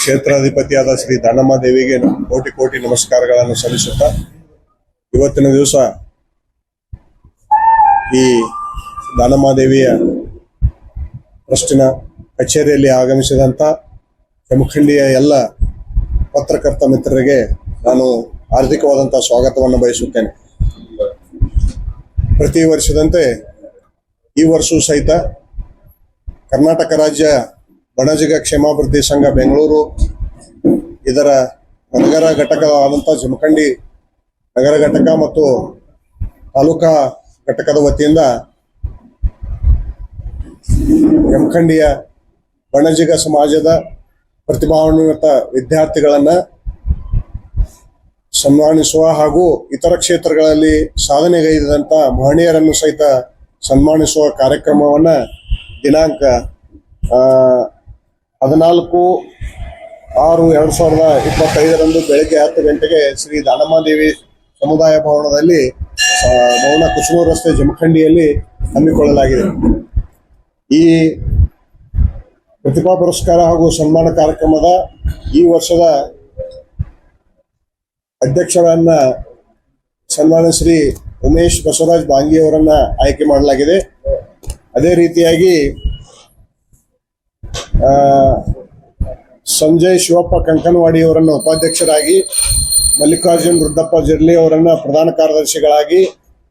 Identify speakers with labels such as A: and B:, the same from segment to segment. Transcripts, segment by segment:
A: ಕ್ಷೇತ್ರಾಧಿಪತಿಯಾದ ಶ್ರೀ ದಾನಮ್ಮ ದೇವಿಗೆ ಕೋಟಿ ಕೋಟಿ ನಮಸ್ಕಾರಗಳನ್ನು ಸಲ್ಲಿಸುತ್ತಾ ಇವತ್ತಿನ ದಿವಸ ಈ ದಾನಮ್ಮ ದೇವಿಯ ಟ್ರಸ್ಟಿನ ಕಚೇರಿಯಲ್ಲಿ ಆಗಮಿಸಿದಂಥ ಜಮಖಂಡಿಯ ಎಲ್ಲ ಪತ್ರಕರ್ತ ಮಿತ್ರರಿಗೆ ನಾನು ಹಾರ್ದಿಕವಾದಂಥ ಸ್ವಾಗತವನ್ನು ಬಯಸುತ್ತೇನೆ. ಪ್ರತಿ ವರ್ಷದಂತೆ ಈ ವರ್ಷವೂ ಸಹಿತ ಕರ್ನಾಟಕ ರಾಜ್ಯ ಬಣಜಿಗ ಕ್ಷೇಮಾಭಿವೃದ್ಧಿ ಸಂಘ ಬೆಂಗಳೂರು ಇದರ ನಗರ ಘಟಕವಾದಂಥ ಜಮಖಂಡಿ ನಗರ ಘಟಕ ಮತ್ತು ತಾಲೂಕಾ ಘಟಕದ ವತಿಯಿಂದ ಜಮಖಂಡಿಯ ಬಣಜಿಗ ಸಮಾಜದ ಪ್ರತಿಭಾನ್ವಿತ ವಿದ್ಯಾರ್ಥಿಗಳನ್ನು ಸನ್ಮಾನಿಸುವ ಹಾಗೂ ಇತರ ಕ್ಷೇತ್ರಗಳಲ್ಲಿ ಸಾಧನೆಗೈದಂಥ ಮಹನೀಯರನ್ನು ಸಹಿತ ಸನ್ಮಾನಿಸುವ ಕಾರ್ಯಕ್ರಮವನ್ನು ದಿನಾಂಕ 14/6/2025 ಬೆಳಗ್ಗೆ 10 ಗಂಟೆಗೆ ಶ್ರೀ ದಾನಮ್ಮ ದೇವಿ ಸಮುದಾಯ ಭವನದಲ್ಲಿ ಭವನ ಕುಸುಮ ರಸ್ತೆ ಜಮಖಂಡಿಯಲ್ಲಿ ಹಮ್ಮಿಕೊಳ್ಳಲಾಗಿದೆ. ಈ ಪ್ರತಿಭಾ ಪುರಸ್ಕಾರ ಹಾಗೂ ಸನ್ಮಾನ ಕಾರ್ಯಕ್ರಮದ ಈ ವರ್ಷದ ಅಧ್ಯಕ್ಷರನ್ನ ಸನ್ಮಾನ್ಯ ಶ್ರೀ ಉಮೇಶ್ ಬಸವರಾಜ್ ಬಾಂಗಿ ಅವರನ್ನ ಆಯ್ಕೆ ಮಾಡಲಾಗಿದೆ. ಅದೇ ರೀತಿಯಾಗಿ ಸಂಜಯ್ ಶಿವಪ್ಪ ಕಂಕನವಾಡಿ ಅವರನ್ನು ಉಪಾಧ್ಯಕ್ಷರಾಗಿ, ಮಲ್ಲಿಕಾರ್ಜುನ್ ರುದ್ರಪ್ಪ ಜಿರ್ಲಿ ಅವರನ್ನ ಪ್ರಧಾನ ಕಾರ್ಯದರ್ಶಿಗಳಾಗಿ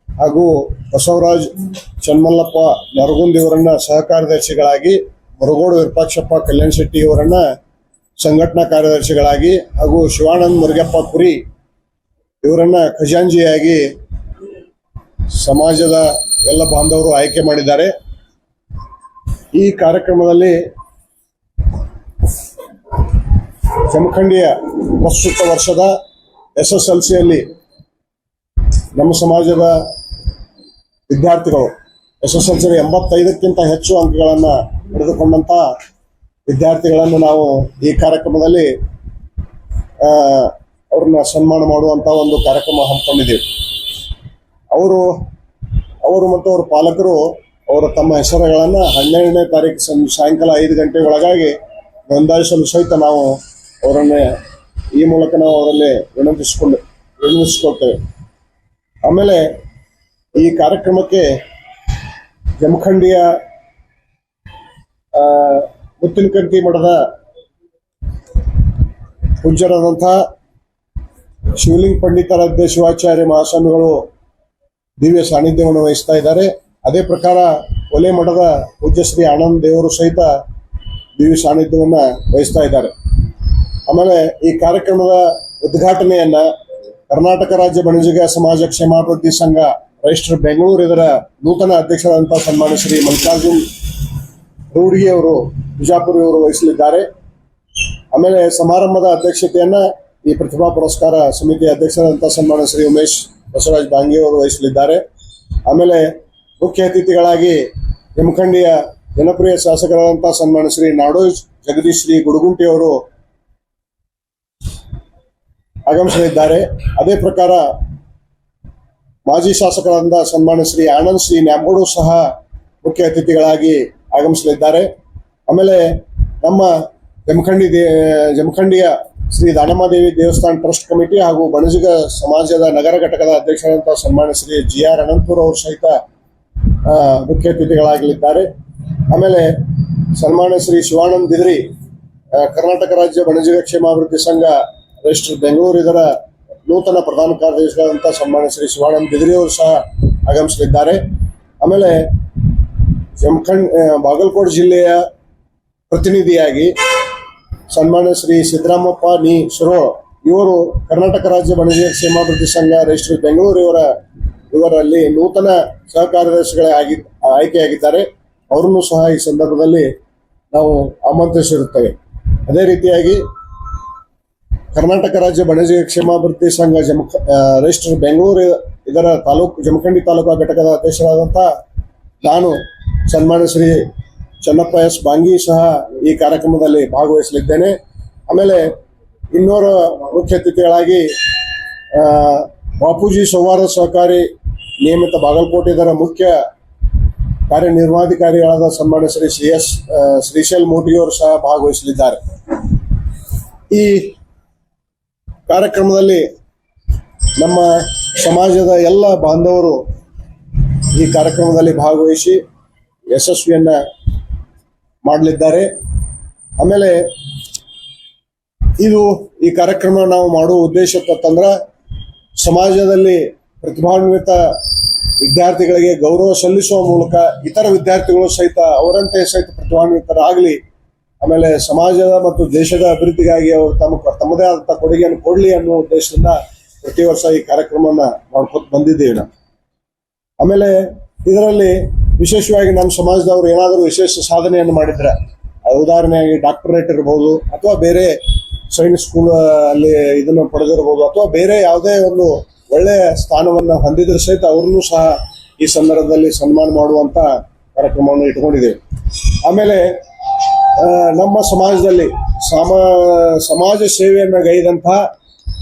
A: ಹಾಗೂ ಬಸವರಾಜ್ ಚನ್ಮಲ್ಲಪ್ಪ ನರಗುಂದಿ ಅವರನ್ನ ಸಹ ಕಾರ್ಯದರ್ಶಿಗಳಾಗಿ, ಮುರುಗೋಡು ವಿರೂಪಾಕ್ಷಪ್ಪ ಕಲ್ಯಾಣ ಶೆಟ್ಟಿ ಅವರನ್ನ ಸಂಘಟನಾ ಕಾರ್ಯದರ್ಶಿಗಳಾಗಿ ಹಾಗೂ ಶಿವಾನಂದ್ ಮುರುಗಪ್ಪ ಕುರಿ ಇವರನ್ನ ಖಜಾಂಜಿಯಾಗಿ ಸಮಾಜದ ಎಲ್ಲ ಬಾಂಧವರು ಆಯ್ಕೆ ಮಾಡಿದ್ದಾರೆ. ಈ ಕಾರ್ಯಕ್ರಮದಲ್ಲಿ ಜಮಖಂಡಿಯ ಪ್ರಸ್ತುತ ವರ್ಷದ SSLCಯಲ್ಲಿ ನಮ್ಮ ಸಮಾಜದ ವಿದ್ಯಾರ್ಥಿಗಳು SSLCಯಲ್ಲಿ 85ಕ್ಕಿಂತ ಹೆಚ್ಚು ಅಂಕಗಳನ್ನು ಪಡೆದುಕೊಂಡಂಥ ವಿದ್ಯಾರ್ಥಿಗಳನ್ನು ನಾವು ಈ ಕಾರ್ಯಕ್ರಮದಲ್ಲಿ ಅವ್ರನ್ನ ಸನ್ಮಾನ ಮಾಡುವಂಥ ಒಂದು ಕಾರ್ಯಕ್ರಮ ಹಮ್ಮಿಕೊಂಡಿದ್ದೀವಿ. ಅವರು ಮತ್ತು ಅವರ ಪಾಲಕರು ಅವರ ತಮ್ಮ ಹೆಸರುಗಳನ್ನು 12ನೇ ತಾರೀಕು ಸಾಯಂಕಾಲ 5 ಗಂಟೆ ಒಳಗಾಗಿ ನೋಂದಾಯಿಸಲು ಸಹಿತ ನಾವು ಅವರನ್ನೇ ಈ ಮೂಲಕ ನಾವು ಅವರಲ್ಲಿ ವಿನಂತಿಸಿಕೊಳ್ತೇವೆ. ಆಮೇಲೆ ಈ ಕಾರ್ಯಕ್ರಮಕ್ಕೆ ಜಮಖಂಡಿಯ ಮುತ್ತಿನಕಂಟಿ ಮಠದ ಪೂಜ್ಯರಾದಂಥ ಶಿವಲಿಂಗ ಪಂಡಿತಾರಾಧ್ಯ ಶಿವಾಚಾರ್ಯ ಮಹಾಸ್ವಾಮಿಗಳು ದಿವ್ಯ ಸಾನ್ನಿಧ್ಯವನ್ನು ವಹಿಸ್ತಾ ಇದ್ದಾರೆ. ಅದೇ ಪ್ರಕಾರ ಒಲೆ ಮಠದ ಪೂಜ್ಯ ಶ್ರೀ ಆನಂದ್ ದೇವರು ಸಹಿತ ದಿವ್ಯ ಸಾನ್ನಿಧ್ಯವನ್ನು ವಹಿಸ್ತಾ ಇದ್ದಾರೆ. ಆಮೇಲೆ ಈ ಕಾರ್ಯಕ್ರಮದ ಉದ್ಘಾಟನೆಯನ್ನ ಕರ್ನಾಟಕ ರಾಜ್ಯ ಬಣಜಿಗ ಸಮಾಜ ಕ್ಷೇಮಾಭಿವೃದ್ಧಿ ಸಂಘ ರಿಜಿಸ್ಟರ್ ಬೆಂಗಳೂರು ಇದರ ನೂತನ ಅಧ್ಯಕ್ಷರಾದಂತಹ ಸನ್ಮಾನ್ಯ ಶ್ರೀ ಮಲ್ಲಿಕಾರ್ಜುನ್ ರೂಢಿ ಅವರು ಬಿಜಾಪುರ ಅವರು ವಹಿಸಲಿದ್ದಾರೆ. ಆಮೇಲೆ ಸಮಾರಂಭದ ಅಧ್ಯಕ್ಷತೆಯನ್ನ ಈ ಪ್ರತಿಭಾ ಪುರಸ್ಕಾರ ಸಮಿತಿಯ ಅಧ್ಯಕ್ಷರಾದಂತಹ ಸನ್ಮಾನ್ಯ ಶ್ರೀ ಉಮೇಶ್ ಬಸವರಾಜ್ ಬಾಂಗಿ ಅವರು ವಹಿಸಲಿದ್ದಾರೆ. ಆಮೇಲೆ ಮುಖ್ಯ ಅತಿಥಿಗಳಾಗಿ ಜಮಖಂಡಿಯ ಜನಪ್ರಿಯ ಶಾಸಕರಾದಂತಹ ಸನ್ಮಾನ್ಯ ಶ್ರೀ ನಾಡೋಜ್ ಜಗದೀಶ್ ಶ್ರೀ ಗುಡುಗುಂಟಿ ಅವರು ಆಗಮಿಸಲಿದ್ದಾರೆ. ಅದೇ ಪ್ರಕಾರ ಮಾಜಿ ಶಾಸಕರಾದ ಸನ್ಮಾನ್ಯ ಶ್ರೀ ಆನಂದ್ ಶ್ರೀ ನ್ಯಾಮಗೌಡ ಸಹ ಮುಖ್ಯ ಅತಿಥಿಗಳಾಗಿ ಆಗಮಿಸಲಿದ್ದಾರೆ. ಆಮೇಲೆ ನಮ್ಮ ಜಮಖಂಡಿಯ ಶ್ರೀ ದಾನಮ್ಮ ದೇವಿ ದೇವಸ್ಥಾನ ಟ್ರಸ್ಟ್ ಕಮಿಟಿ ಹಾಗೂ ಬಣಜಿಗ ಸಮಾಜದ ನಗರ ಘಟಕದ ಅಧ್ಯಕ್ಷರಾದಂತಹ ಸನ್ಮಾನ್ಯ ಶ್ರೀ GR ಅನಂತಪುರ ಅವರು ಸಹಿತ ಮುಖ್ಯ ಅತಿಥಿಗಳಾಗಲಿದ್ದಾರೆ. ಆಮೇಲೆ ಸನ್ಮಾನ್ಯ ಶ್ರೀ ಶಿವಾನಂದ್ ಬಿದ್ರಿ ಕರ್ನಾಟಕ ರಾಜ್ಯ ಬಣಜಿಗ ಕ್ಷೇಮಾಭಿವೃದ್ಧಿ ಸಂಘ ರಿಜಿಸ್ಟರ್ ಬೆಂಗಳೂರು ಇದರ ನೂತನ ಪ್ರಧಾನ ಕಾರ್ಯದರ್ಶಿಗಳಾದಂತಹ ಸನ್ಮಾನ್ಯ ಶ್ರೀ ಶಿವಾನಂದ್ ಬಿದ್ರಿ ಅವರು ಸಹ ಆಗಮಿಸಲಿದ್ದಾರೆ. ಆಮೇಲೆ ಬಾಗಲಕೋಟೆ ಜಿಲ್ಲೆಯ ಪ್ರತಿನಿಧಿಯಾಗಿ ಸನ್ಮಾನ್ಯ ಶ್ರೀ ಸಿದ್ದರಾಮಪ್ಪ ನೀ ಶಿರೋಳ್ ಇವರು ಕರ್ನಾಟಕ ರಾಜ್ಯ ಬಣಜಿಗ ಕ್ಷೇಮಾಭಿವೃದ್ಧಿ ಸಂಘ ರಿಜಿಸ್ಟರ್ ಬೆಂಗಳೂರು ಇವರಲ್ಲಿ ನೂತನ ಸಹ ಕಾರ್ಯದರ್ಶಿಗಳಾಗಿ ಆಯ್ಕೆಯಾಗಿದ್ದಾರೆ. ಅವರನ್ನು ಸಹ ಈ ಸಂದರ್ಭದಲ್ಲಿ ನಾವು ಆಮಂತ್ರಿಸಿರುತ್ತೇವೆ. ಅದೇ ರೀತಿಯಾಗಿ ಕರ್ನಾಟಕ ರಾಜ್ಯ ಬಣಜಿಗ ಕ್ಷೇಮಾಭಿವೃದ್ಧಿ ಸಂಘ ರಿಜಿಸ್ಟರ್ ಬೆಂಗಳೂರು ಇದರ ಜಮಖಂಡಿ ತಾಲೂಕಾ ಘಟಕದ ಅಧ್ಯಕ್ಷರಾದಂಥ ನಾನು ಸನ್ಮಾನ್ಯ ಶ್ರೀ ಚನ್ನಪ್ಪ ಎಸ್ ಬಾಂಗಿ ಸಹ ಈ ಕಾರ್ಯಕ್ರಮದಲ್ಲಿ ಭಾಗವಹಿಸಲಿದ್ದೇನೆ. ಆಮೇಲೆ ಇನ್ನೋರ ಮುಖ್ಯ ಅತಿಥಿಗಳಾಗಿ ಬಾಪೂಜಿ ಸೌಹಾರ್ದ ಸಹಕಾರಿ ನಿಯಮಿತ ಬಾಗಲಕೋಟೆ ಇದರ ಮುಖ್ಯ ಕಾರ್ಯನಿರ್ವಹಣಾಧಿಕಾರಿಗಳಾದ ಸನ್ಮಾನ್ಯ ಶ್ರೀ ಶ್ರೀಶೈಲ್ ಮೋಟಿಯವರು ಸಹ ಭಾಗವಹಿಸಲಿದ್ದಾರೆ. ಈ ಕಾರ್ಯಕ್ರಮದಲ್ಲಿ ನಮ್ಮ ಸಮಾಜದ ಎಲ್ಲ ಬಾಂಧವರು ಈ ಕಾರ್ಯಕ್ರಮದಲ್ಲಿ ಭಾಗವಹಿಸಿ ಯಶಸ್ವಿಯನ್ನ ಮಾಡಲಿದ್ದಾರೆ. ಆಮೇಲೆ ಈ ಕಾರ್ಯಕ್ರಮ ನಾವು ಮಾಡುವ ಉದ್ದೇಶ ಅಂತಂದ್ರೆ ಸಮಾಜದಲ್ಲಿ ಪ್ರತಿಭಾನ್ವಿತ ವಿದ್ಯಾರ್ಥಿಗಳಿಗೆ ಗೌರವ ಸಲ್ಲಿಸುವ ಮೂಲಕ ಇತರ ವಿದ್ಯಾರ್ಥಿಗಳು ಸಹಿತ ಅವರಂತೆ ಸಹಿತ ಪ್ರತಿಭಾನ್ವಿತರಾಗಲಿ, ಆಮೇಲೆ ಸಮಾಜದ ಮತ್ತು ದೇಶದ ಅಭಿವೃದ್ಧಿಗಾಗಿ ಅವರು ತಮ್ಮದೇ ಆದಂತ ಕೊಡುಗೆಯನ್ನು ಕೊಡಲಿ ಅನ್ನುವ ಉದ್ದೇಶದಿಂದ ಪ್ರತಿ ವರ್ಷ ಈ ಕಾರ್ಯಕ್ರಮವನ್ನ ಮಾಡ್ಕೊತ ಬಂದಿದ್ದೇವೆ ನಾವು. ಆಮೇಲೆ ಇದರಲ್ಲಿ ವಿಶೇಷವಾಗಿ ನಮ್ಮ ಸಮಾಜದವರು ಏನಾದರೂ ವಿಶೇಷ ಸಾಧನೆಯನ್ನು ಮಾಡಿದ್ರೆ, ಉದಾಹರಣೆಯಾಗಿ ಡಾಕ್ಟರೇಟ್ ಇರಬಹುದು, ಅಥವಾ ಬೇರೆ ಸೈನ್ಸ್ ಸ್ಕೂಲ್ ಅಲ್ಲಿ ಇದನ್ನು ಪಡೆದಿರಬಹುದು, ಅಥವಾ ಬೇರೆ ಯಾವುದೇ ಒಂದು ಒಳ್ಳೆಯ ಸ್ಥಾನವನ್ನ ಹೊಂದಿದ್ರೆ ಸಹಿತ ಅವ್ರನ್ನೂ ಸಹ ಈ ಸಂದರ್ಭದಲ್ಲಿ ಸನ್ಮಾನ ಮಾಡುವಂತ ಕಾರ್ಯಕ್ರಮವನ್ನು ಇಟ್ಕೊಂಡಿದ್ದೇವೆ. ಆಮೇಲೆ ನಮ್ಮ ಸಮಾಜದಲ್ಲಿ ಸಮಾಜ ಸೇವೆಯನ್ನು ಗೈದಂತಹ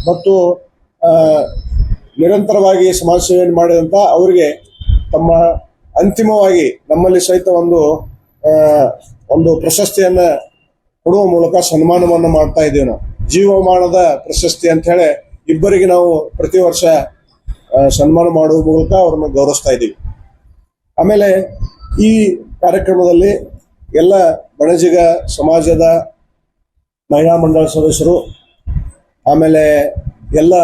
A: ಮತ್ತು ನಿರಂತರವಾಗಿ ಸಮಾಜ ಸೇವೆಯನ್ನು ಮಾಡಿದಂತ ಅವರಿಗೆ ತಮ್ಮ ಅಂತಿಮವಾಗಿ ನಮ್ಮಲ್ಲಿ ಸಹಿತ ಒಂದು ಪ್ರಶಸ್ತಿಯನ್ನ ಕೊಡುವ ಮೂಲಕ ಸನ್ಮಾನವನ್ನು ಮಾಡ್ತಾ ಇದ್ದೇವೆ. ನಾವು ಜೀವಮಾನದ ಪ್ರಶಸ್ತಿ ಅಂತ ಹೇಳಿ ಇಬ್ಬರಿಗೆ ನಾವು ಪ್ರತಿ ವರ್ಷ ಸನ್ಮಾನ ಮಾಡುವ ಮೂಲಕ ಅವ್ರನ್ನ ಗೌರವಿಸ್ತಾ ಇದ್ದೀವಿ. ಆಮೇಲೆ ಈ ಕಾರ್ಯಕ್ರಮದಲ್ಲಿ ಎಲ್ಲ ಬಣಜಿಗ ಸಮಾಜದ ಮಹಿಳಾ ಮಂಡಳ ಸದಸ್ಯರು, ಆಮೇಲೆ ಎಲ್ಲ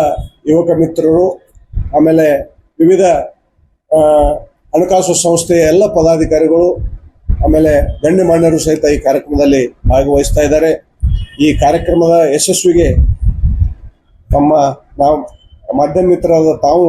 A: ಯುವಕ ಮಿತ್ರರು, ಆಮೇಲೆ ವಿವಿಧ ಹಣಕಾಸು ಸಂಸ್ಥೆಯ ಎಲ್ಲ ಪದಾಧಿಕಾರಿಗಳು, ಆಮೇಲೆ ಗಣ್ಯಮಾನ್ಯರು ಸಹಿತ ಈ ಕಾರ್ಯಕ್ರಮದಲ್ಲಿ ಭಾಗವಹಿಸ್ತಾ ಇದ್ದಾರೆ. ಈ ಕಾರ್ಯಕ್ರಮದ ಯಶಸ್ವಿಗೆ ನಾವು ಮಾಧ್ಯಮ ಮಿತ್ರರಾದ ತಾವು